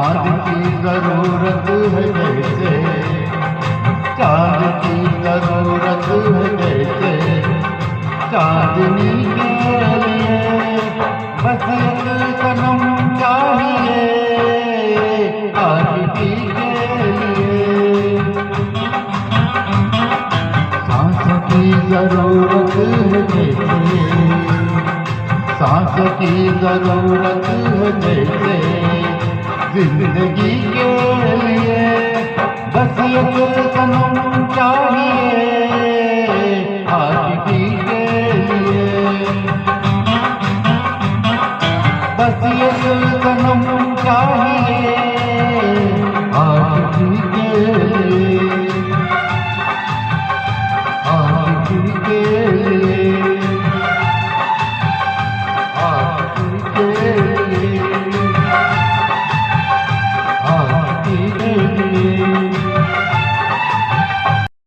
चांद की जरूरत है जैसे, चांद की जरूरत है जैसे, चांदनी के लिए बस एक सनम चाहिए आशिकी के लिए। सांस की जरूरत है जैसे, सांस की जरूरत है जैसे, जिंदगी के लिए बस एक सनम चाहिए आशिकी के लिए। बस एक सनम चाहिए